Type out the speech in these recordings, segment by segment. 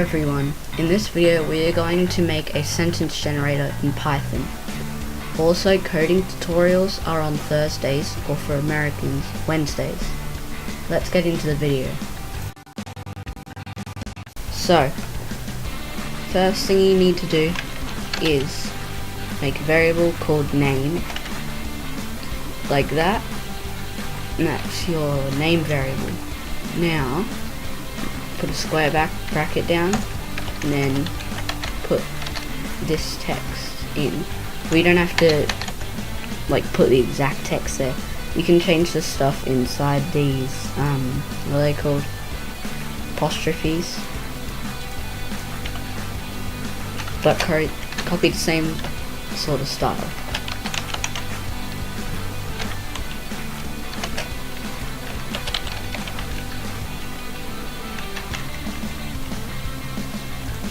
everyone, in this video we are going to make a sentence generator in Python. Also, coding tutorials are on Thursdays, or for Americans, Wednesdays. Let's get into the video. So, first thing you need to do is make a variable called name, like that, and that's your name variable. Now, put a square bracket down, and then put this text in. We don't have to put the exact text there. You can change the stuff inside these, what are they called? Apostrophes. But copy the same sort of style.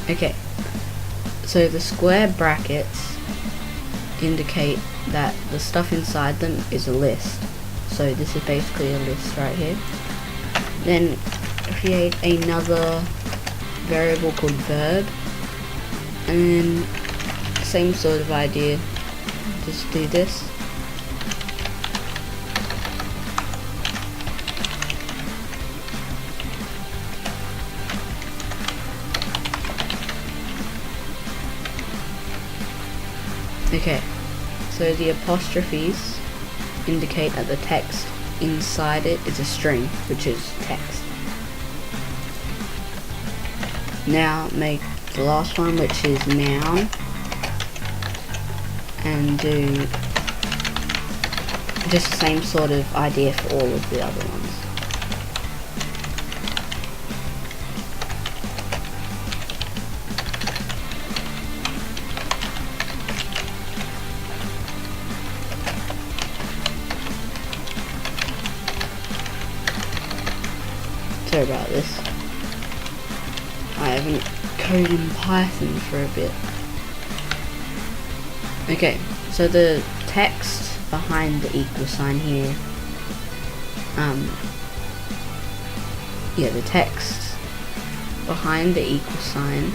Okay, so the square brackets indicate that the stuff inside them is a list. So this is basically a list right here. Then create another variable called verb, and then same sort of idea, just do this. Okay, so the apostrophes indicate that the text inside it is a string, which is text. Now make the last one, which is noun, and do just the same sort of idea for all of the other ones. Sorry about this. I haven't coded in Python for a bit. Okay, so the text behind the equal sign here, the text behind the equal sign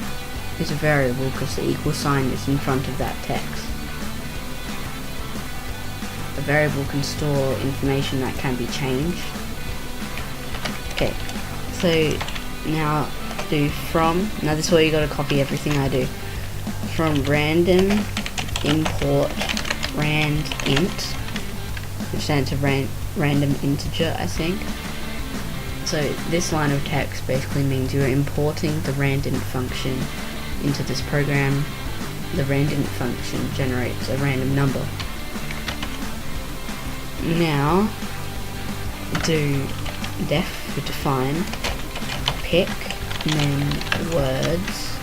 is a variable because the equal sign is in front of that text. A variable can store information that can be changed. Okay, so now do from, now this is where you gotta copy everything I do. From random import rand int, which stands for random integer, I think. So this line of text basically means you're importing the random function into this program. The random function generates a random number. Now do def for define, pick, and then words,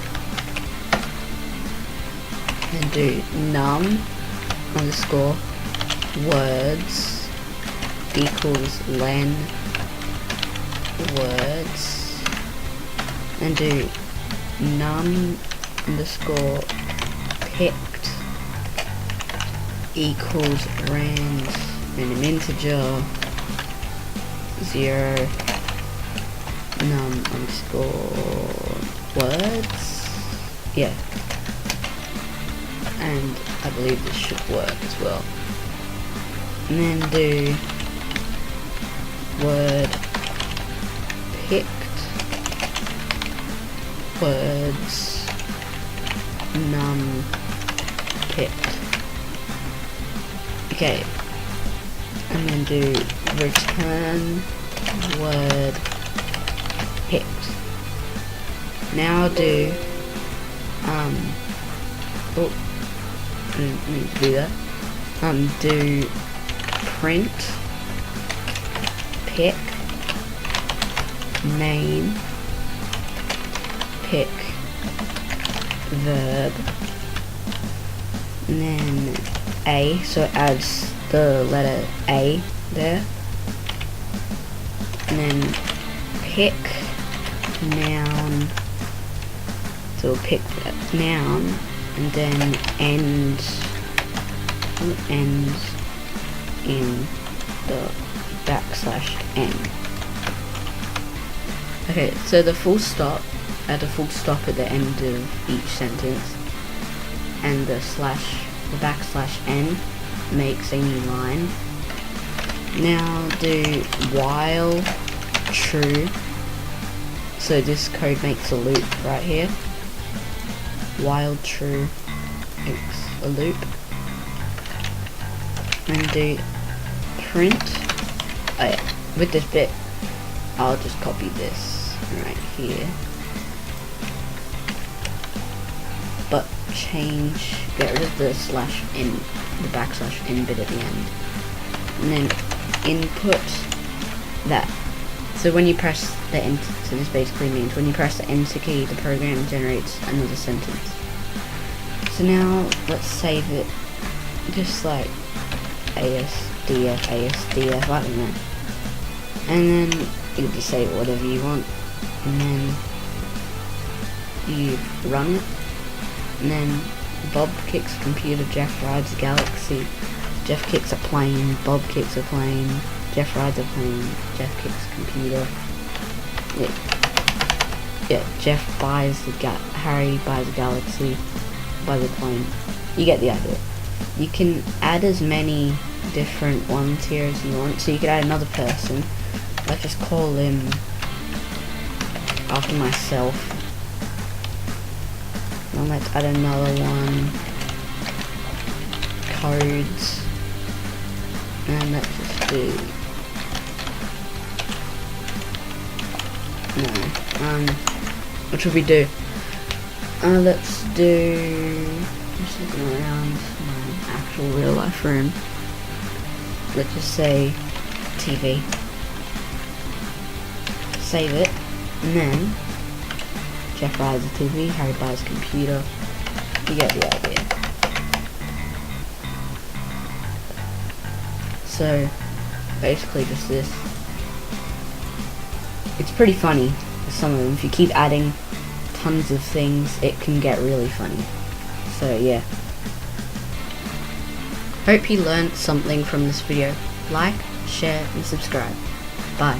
and do num underscore words equals len words, and do num underscore picked equals rand random integer 0 num underscore words, and I believe this should work as well. And then do word picked words num picked. Okay, and then do return word picked. Now do I didn't need to do that. Do print pick name pick verb, and then a, so it adds the letter A there, and then pick noun, so we'll pick that noun, and then end in the \n. Okay, so the full stop add a full stop at the end of each sentence, and the \n makes a new line. Now do while true. So this code makes a loop right here. While true makes a loop. And do print. Oh yeah, with this bit, I'll just copy this right here. But get rid of the /n, the \n bit at the end. And then input that. So when you press the enter, so this basically means when you press the enter key, the program generates another sentence. So now let's save it, just like ASDF, I don't know. And then you can just save it whatever you want, and then you run it, and then Bob kicks a computer, Jeff rides a galaxy, Jeff kicks a plane, Bob kicks a plane, Jeff rides a plane, Jeff kicks a computer. Yeah, Jeff buys Harry buys a galaxy, buys a plane. You get the idea. You can add as many different ones here as you want. So you could add another person. Let's just call him after myself. And let's add another one. Codes. And let's just do what should we do? Let's do, just looking around my actual real life room. Let's just say TV. Save it, and then Jeff buys a TV, Harry buys a computer. You get the idea. So basically just this. It's pretty funny, some of them. If you keep adding tons of things, it can get really funny. So yeah. Hope you learned something from this video. Like, share, and subscribe. Bye.